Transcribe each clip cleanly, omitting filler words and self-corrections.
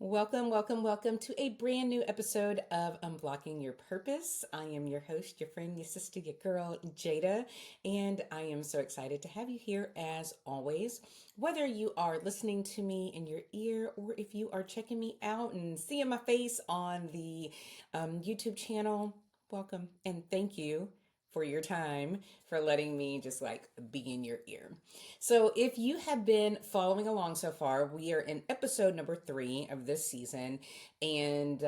Welcome, welcome, welcome to a brand new episode of Unblocking Your Purpose. I am your host, your friend, your sister, your girl, Jada, and I am so excited to have you here as always. Whether you are listening to me in your ear or if you are checking me out and seeing my face on the YouTube channel, welcome and thank you for your time, for letting me just like be in your ear. So, if you have been following along so far, we are in episode number 3 of this season, and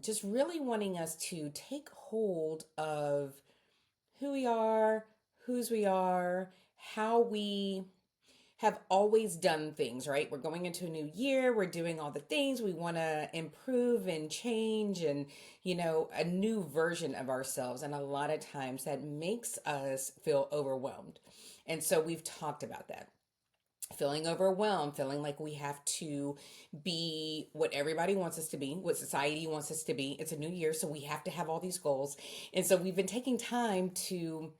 just really wanting us to take hold of who we are, whose we are, how we have always done things, right? We're going into a new year, we're doing all the things we want to improve and change and, a new version of ourselves. And a lot of times that makes us feel overwhelmed. And so we've talked about that. Feeling overwhelmed, feeling like we have to be what everybody wants us to be, what society wants us to be. It's a new year, so we have to have all these goals. And so we've been taking time to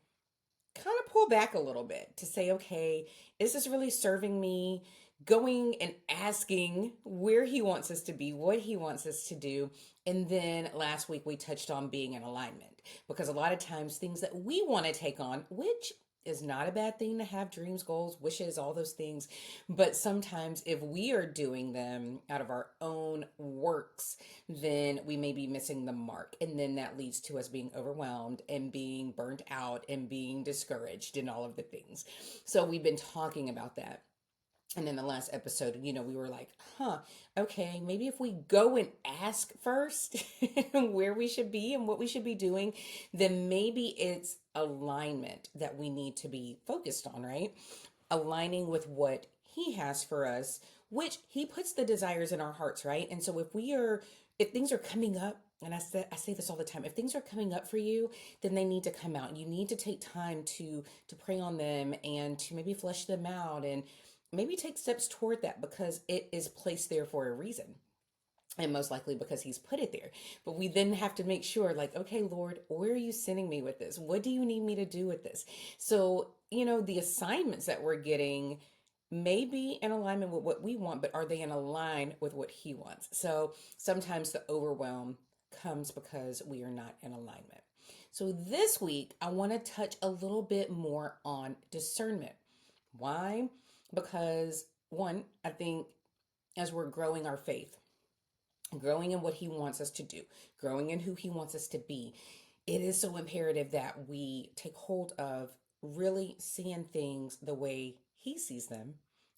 kind of pull back a little bit to say, okay, is this really serving me? Going and asking where he wants us to be, what he wants us to do. And then last week we touched on being in alignment because a lot of times things that we want to take on, which is not a bad thing to have dreams, goals, wishes, all those things. But sometimes if we are doing them out of our own works, then we may be missing the mark. And then that leads to us being overwhelmed and being burnt out and being discouraged and all of the things. So we've been talking about that. And in the last episode, we were like, okay, maybe if we go and ask first where we should be and what we should be doing, then maybe it's alignment that we need to be focused on, right? Aligning with what he has for us, which he puts the desires in our hearts, right? And so if things are coming up, and I say this all the time, if things are coming up for you, then they need to come out. You need to take time to pray on them and to maybe flesh them out and maybe take steps toward that because it is placed there for a reason. And most likely because he's put it there. But we then have to make sure, like, okay, Lord, where are you sending me with this? What do you need me to do with this? So, the assignments that we're getting may be in alignment with what we want, but are they in line with what he wants? So sometimes the overwhelm comes because we are not in alignment. So this week, I want to touch a little bit more on discernment. Why? Because one, I think as we're growing our faith, growing in what he wants us to do, growing in who he wants us to be, it is so imperative that we take hold of really seeing things the way he sees them,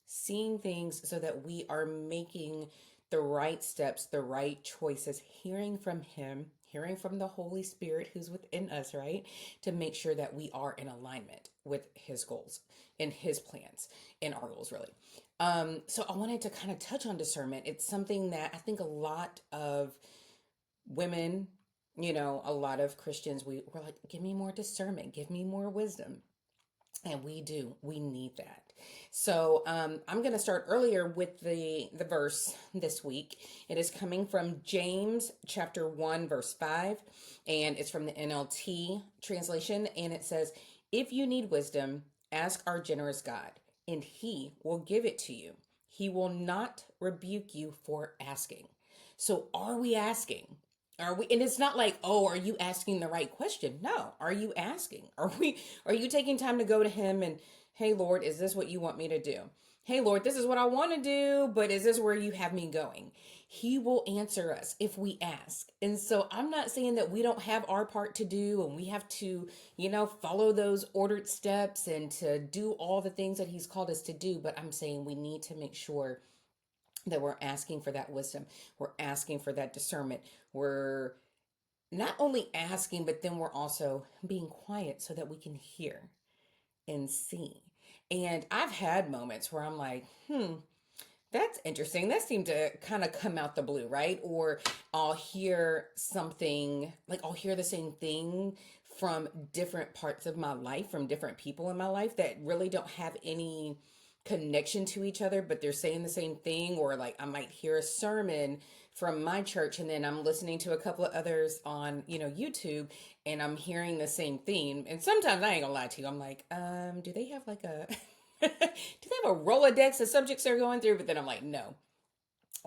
seeing things so that we are making the right steps, the right choices, hearing from him, hearing from the Holy Spirit who's within us, right? To make sure that we are in alignment with his goals and his plans and our goals, really. So I wanted to kind of touch on discernment. It's something that I think a lot of women, a lot of Christians, we're like, give me more discernment, give me more wisdom. And we do. We need that. So I'm going to start earlier with the verse this week. It is coming from James chapter 1, verse 5. And it's from the NLT translation. And it says, if you need wisdom, ask our generous God, and he will give it to you. He will not rebuke you for asking. So are we asking? Are we, and it's not like, oh, are you asking the right question? No. Are you asking? Are you taking time to go to him and, hey, Lord, is this what you want me to do? Hey, Lord, this is what I want to do, but is this where you have me going? He will answer us if we ask. And so I'm not saying that we don't have our part to do and we have to, follow those ordered steps and to do all the things that he's called us to do. But I'm saying we need to make sure that we're asking for that wisdom. We're asking for that discernment. We're not only asking, but then we're also being quiet so that we can hear and see. And I've had moments where I'm like, that's interesting. That seemed to kind of come out the blue, right? Or I'll hear something, like I'll hear the same thing from different parts of my life, from different people in my life that really don't have any connection to each other, but they're saying the same thing. Or like I might hear a sermon from my church and then I'm listening to a couple of others on, YouTube, and I'm hearing the same theme. And sometimes I ain't gonna lie to you, I'm like, do they have like a do they have a Rolodex of subjects they're going through? But then I'm like, no.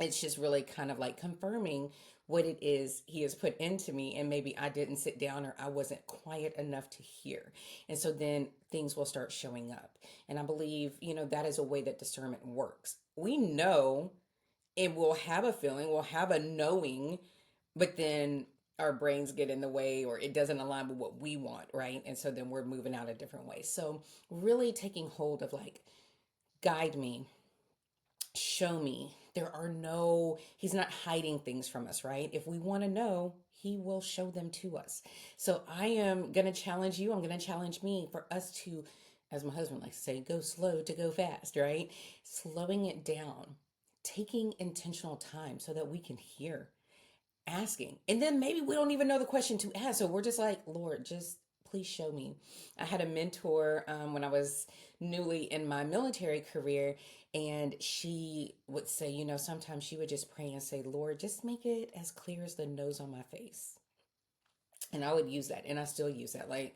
It's just really kind of like confirming what it is he has put into me, and maybe I didn't sit down or I wasn't quiet enough to hear. And so then things will start showing up. And I believe, that is a way that discernment works. We know, and we'll have a feeling, we'll have a knowing, but then our brains get in the way, or it doesn't align with what we want, right? And so then we're moving out a different way. So really taking hold of like, guide me, show me. He's not hiding things from us, right? If we want to know, he will show them to us. So I am going to challenge you. I'm going to challenge me for us to, as my husband likes to say, go slow to go fast, right? Slowing it down, taking intentional time so that we can hear, asking. And then maybe we don't even know the question to ask. So we're just like, Lord, just please show me. I had a mentor when I was newly in my military career, and she would say, sometimes she would just pray and say, Lord, just make it as clear as the nose on my face. And I would use that, and I still use that. Like,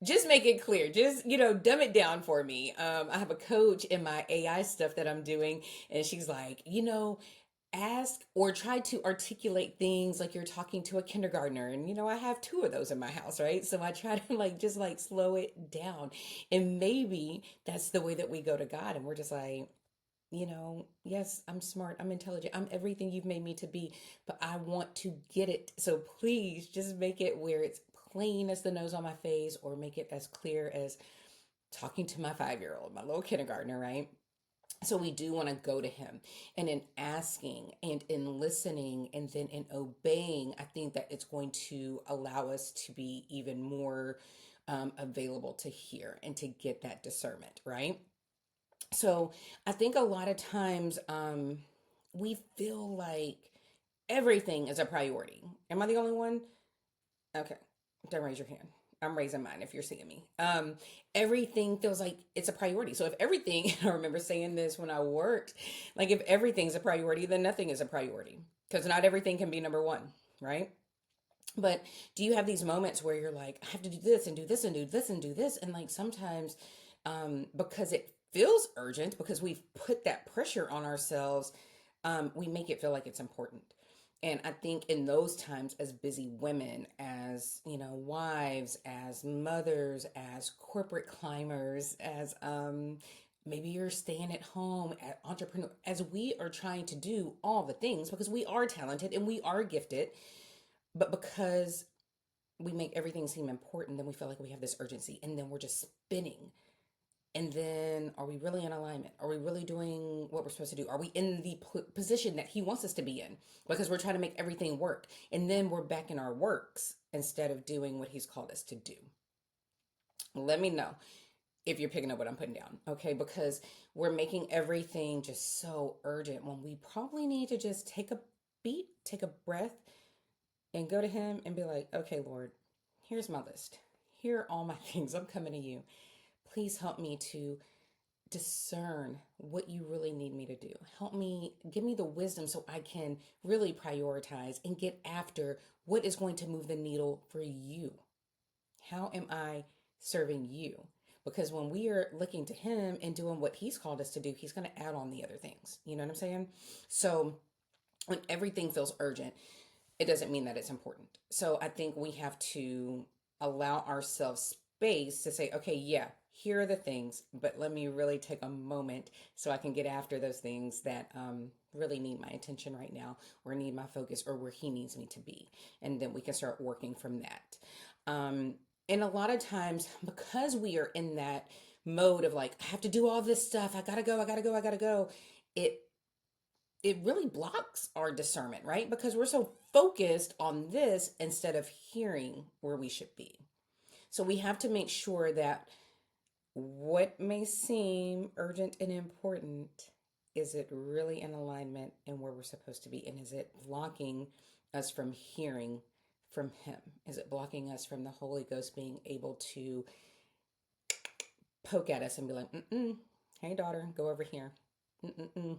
just make it clear, just dumb it down for me. I have a coach in my AI stuff that I'm doing, and she's like, ask or try to articulate things like you're talking to a kindergartner. And I have two of those in my house, right? So I try to like just like slow it down. And maybe that's the way that we go to God, and we're just like, yes, I'm smart, I'm intelligent, I'm everything you've made me to be, but I want to get it. So please just make it where it's plain as the nose on my face, or make it as clear as talking to my 5-year old, my little kindergartner, right? So we do want to go to him, and in asking and in listening and then in obeying, I think that it's going to allow us to be even more available to hear and to get that discernment, right? So I think a lot of times we feel like everything is a priority. Am I the only one? Okay, don't raise your hand. I'm raising mine if you're seeing me. Everything feels like it's a priority. So if everything, I remember saying this when I worked, like if everything's a priority, then nothing is a priority, because not everything can be number one, right? But do you have these moments where you're like, I have to do this and do this and do this and do this? And like sometimes, because it feels urgent, because we've put that pressure on ourselves, we make it feel like it's important. And I think in those times, as busy women, as wives, as mothers, as corporate climbers, as maybe you're staying at home, at entrepreneur, as we are trying to do all the things, because we are talented and we are gifted, but because we make everything seem important, then we feel like we have this urgency, and then we're just spinning. And then, are we really in alignment? Are we really doing what we're supposed to do? Are we in the position that he wants us to be in? Because we're trying to make everything work. And then we're back in our works instead of doing what he's called us to do. Let me know if you're picking up what I'm putting down, okay? Because we're making everything just so urgent when we probably need to just take a beat, take a breath, and go to him and be like, okay, Lord, here's my list. Here are all my things. I'm coming to you. Please help me to discern what you really need me to do. Help me, give me the wisdom so I can really prioritize and get after what is going to move the needle for you. How am I serving you? Because when we are looking to him and doing what he's called us to do, he's going to add on the other things. You know what I'm saying? So when everything feels urgent, it doesn't mean that it's important. So I think we have to allow ourselves space to say, okay, yeah, here are the things, but let me really take a moment so I can get after those things that really need my attention right now, or need my focus, or where he needs me to be. And then we can start working from that. And a lot of times, because we are in that mode of like, I have to do all this stuff, I gotta go, I gotta go, I gotta go, it it really blocks our discernment, right? Because we're so focused on this instead of hearing where we should be. So we have to make sure that what may seem urgent and important, is it really in alignment and where we're supposed to be? And is it blocking us from hearing from him? Is it blocking us from the Holy Ghost being able to poke at us and be like, mm-mm, hey daughter, go over here. Mm-mm-mm.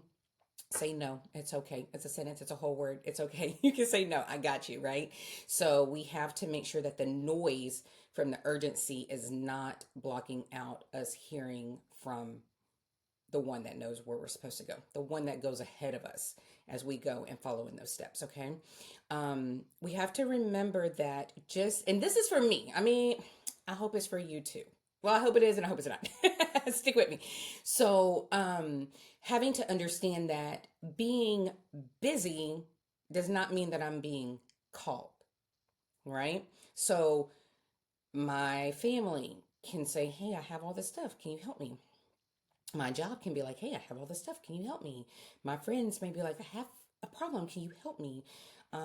Say no. It's okay. It's a sentence. It's a whole word. It's okay. You can say no. I got you, right? So we have to make sure that the noise from the urgency is not blocking out us hearing from the one that knows where we're supposed to go, the one that goes ahead of us as we go and follow in those steps. Okay. We have to remember that and this is for me. I mean, I hope it's for you too. Well, I hope it is, and I hope it's not. Stick with me. So, having to understand that being busy does not mean that I'm being called, right? So, my family can say, "Hey, I have all this stuff. Can you help me?" My job can be like, "Hey, I have all this stuff. Can you help me?" My friends may be like, "I have a problem. Can you help me?"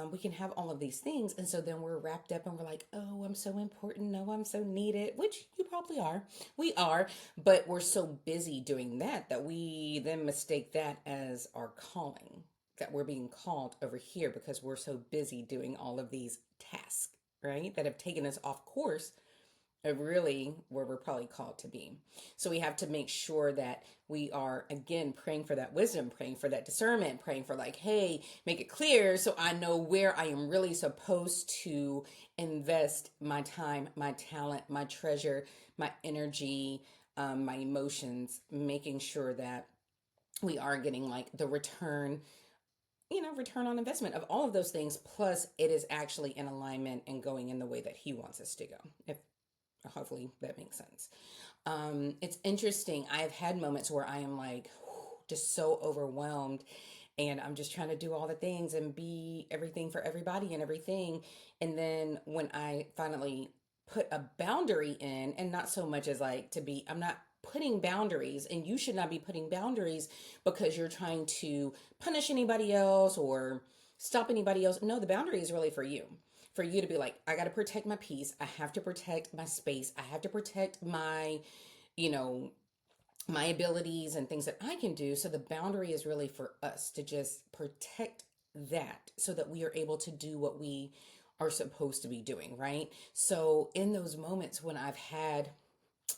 We can have all of these things. And so then we're wrapped up and we're like, "Oh, I'm so important. No, I'm so needed," which you probably are. We are. But we're so busy doing that we then mistake that as our calling, that we're being called over here because we're so busy doing all of these tasks, right? That have taken us off course of really where we're probably called to be. So we have to make sure that we are, again, praying for that wisdom, praying for that discernment, praying for, like, hey, make it clear so I know where I am really supposed to invest my time, my talent, my treasure, my energy, my emotions, making sure that we are getting like the return on investment of all of those things. Plus, it is actually in alignment and going in the way that He wants us to go. If Hopefully that makes sense. It's interesting. I've had moments where I am like just so overwhelmed, and I'm just trying to do all the things and be everything for everybody and everything. And then when I finally put a boundary in, and not so much as like I'm not putting boundaries, and you should not be putting boundaries because you're trying to punish anybody else or stop anybody else. No, the boundary is really for you to be like, I got to protect my peace. I have to protect my space. I have to protect you know, my abilities and things that I can do. So the boundary is really for us to just protect that so that we are able to do what we are supposed to be doing, right? So in those moments when I've had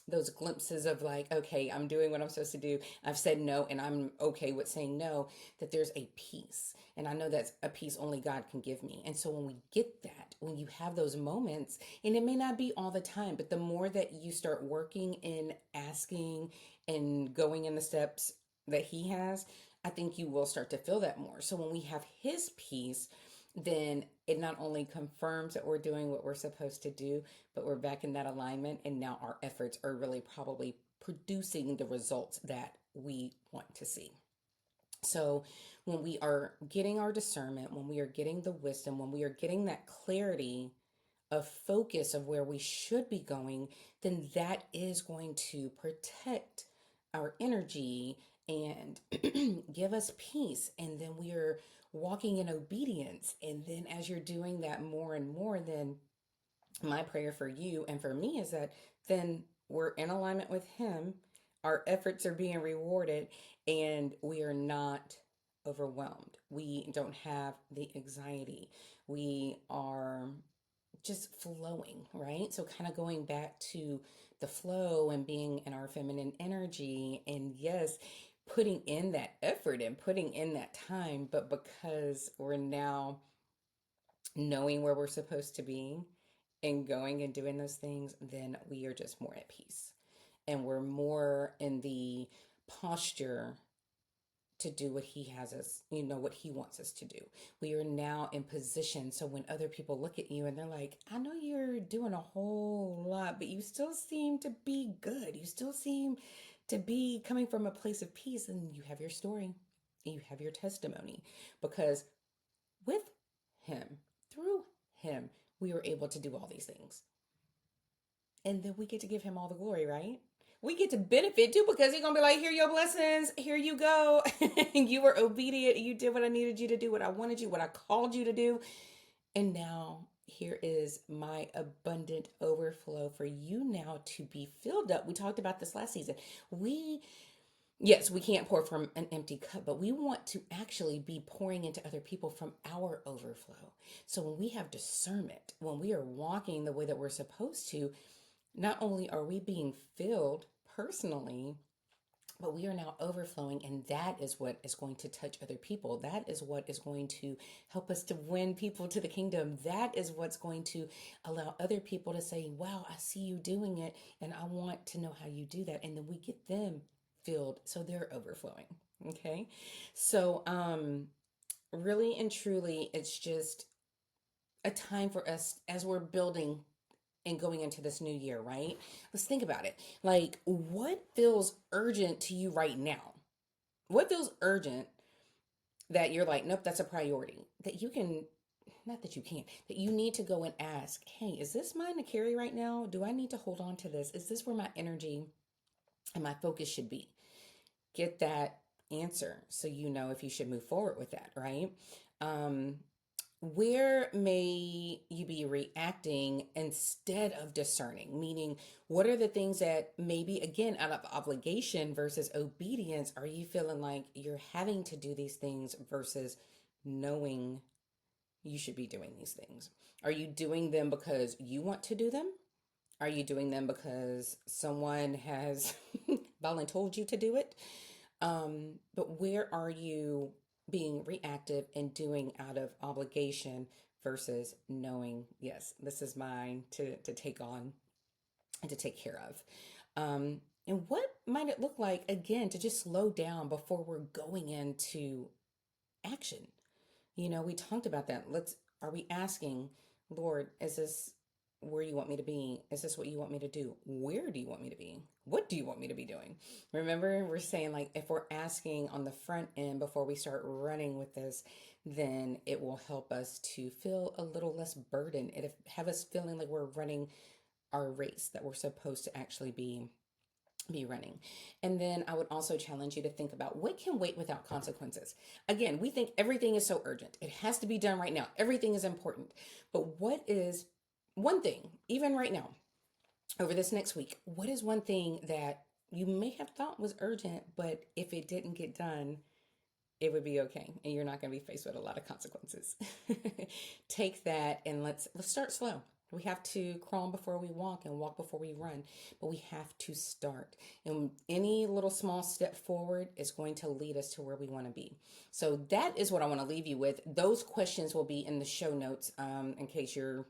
those glimpses of like, okay, I'm doing what I'm supposed to do. I've said no and I'm okay with saying no, that there's a peace. And I know that's a peace only God can give me. And so when we get that, when you have those moments, and it may not be all the time, but the more that you start working in asking and going in the steps that He has, I think you will start to feel that more. So when we have His peace, then it not only confirms that we're doing what we're supposed to do, but we're back in that alignment. And now our efforts are really probably producing the results that we want to see. So when we are getting our discernment, when we are getting the wisdom, when we are getting that clarity of focus of where we should be going, then that is going to protect our energy and give us peace. And then we are walking in obedience. And then as you're doing that more and more, then my prayer for you and for me is that then we're in alignment with Him, our efforts are being rewarded, and we are not overwhelmed. We don't have the anxiety. We are just flowing, right? So, kind of going back to the flow and being in our feminine energy, and yes, putting in that effort and putting in that time, but because we're now knowing where we're supposed to be and going and doing those things, then we are just more at peace. And we're more in the posture to do what He has us, what He wants us to do. We are now in position. So when other people look at you and they're like, I know you're doing a whole lot, but you still seem to be good. You still seem to be coming from a place of peace, and you have your story, you have your testimony, because with Him, through Him, we were able to do all these things. And then we get to give Him all the glory, right? We get to benefit too, because He's gonna be like, here are your blessings, here you go. You were obedient, you did what I needed you to do, what I wanted you, what I called you to do. And now here is my abundant overflow for you now to be filled up. We talked about this last season. Yes, we can't pour from an empty cup, but we want to actually be pouring into other people from our overflow. So when we have discernment, when we are walking the way that we're supposed to, not only are we being filled personally, but we are now overflowing, and that is what is going to touch other people. That is what is going to help us to win people to the kingdom. That is what's going to allow other people to say, wow, I see you doing it, and I want to know how you do that. And then we get them filled, so they're overflowing. Okay. So really and truly, it's just a time for us as we're building and going into this new year, right? Let's think about it. Like, what feels urgent to you right now? What feels urgent that you're like, nope, that's a priority? That you can, not that you can't, that you need to go and ask, hey, is this mine to carry right now? Do I need to hold on to this? Is this where my energy and my focus should be? Get that answer so you know if you should move forward with that, right? Um, where may you be reacting instead of discerning? Meaning, what are the things that maybe, again, out of obligation versus obedience, are you feeling like you're having to do these things versus knowing you should be doing these things? Are you doing them because you want to do them? Are you doing them because someone has volunteered you to do it? But where are you being reactive and doing out of obligation versus knowing, yes, this is mine to take on and to take care of? And what might it look like, again, to just slow down before we're going into action? We talked about that. Are we asking, Lord, is this where you want me to be? Is this what you want me to do? Where do you want me to be? What do you want me to be doing? Remember, we're saying, like, if we're asking on the front end before we start running with this, then it will help us to feel a little less burdened. It have us feeling like we're running our race that we're supposed to actually be running. And then I would also challenge you to think about what can wait without consequences. Again, we think everything is so urgent. It has to be done right now. Everything is important. But what is one thing, even right now, over this next week, what is one thing that you may have thought was urgent, but if it didn't get done, it would be okay and you're not going to be faced with a lot of consequences. Take that and let's start slow. We have to crawl before we walk and walk before we run, but we have to start. And any little small step forward is going to lead us to where we want to be. So that is what I want to leave you with. Those questions will be in the show notes in case you're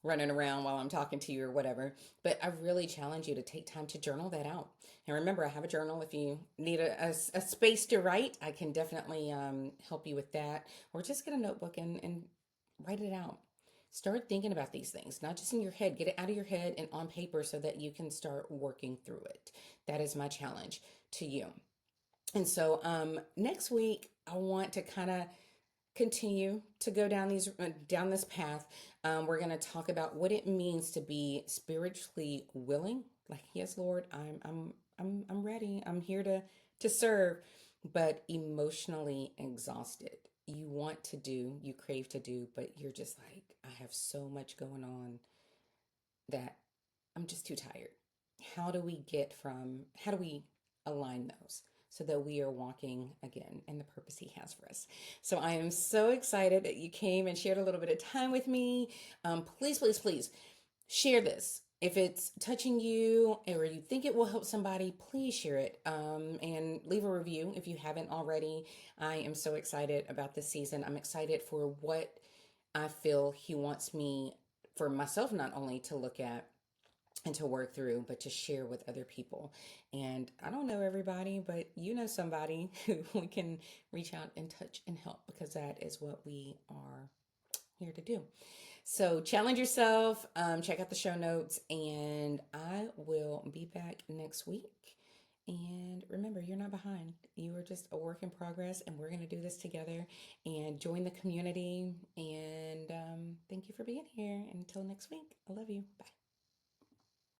running around while I'm talking to you or whatever. But I really challenge you to take time to journal that out. And remember, I have a journal. If you need a space to write, I can definitely help you with that. Or just get a notebook and write it out. Start thinking about these things, not just in your head. Get it out of your head and on paper so that you can start working through it. That is my challenge to you. And so next week, I want to kind of continue to go down this path. We're going to talk about what it means to be spiritually willing. Like, yes, Lord, I'm ready. I'm here to serve, but emotionally exhausted. You want to do, you crave to do, but you're just like, I have so much going on that I'm just too tired. How do we align those so that we are walking again in the purpose He has for us? So I am so excited that you came and shared a little bit of time with me. Please, please, please share this. If it's touching you or you think it will help somebody, please share it and leave a review if you haven't already. I am so excited about this season. I'm excited for what I feel He wants me, for myself, not only to look at and to work through, but to share with other people. And I don't know everybody, but you know somebody who we can reach out and touch and help, because that is what we are here to do. So challenge yourself, check out the show notes, and I will be back next week. And remember, you're not behind. You are just a work in progress, and we're going to do this together and join the community. And thank you for being here. Until next week, I love you. Bye.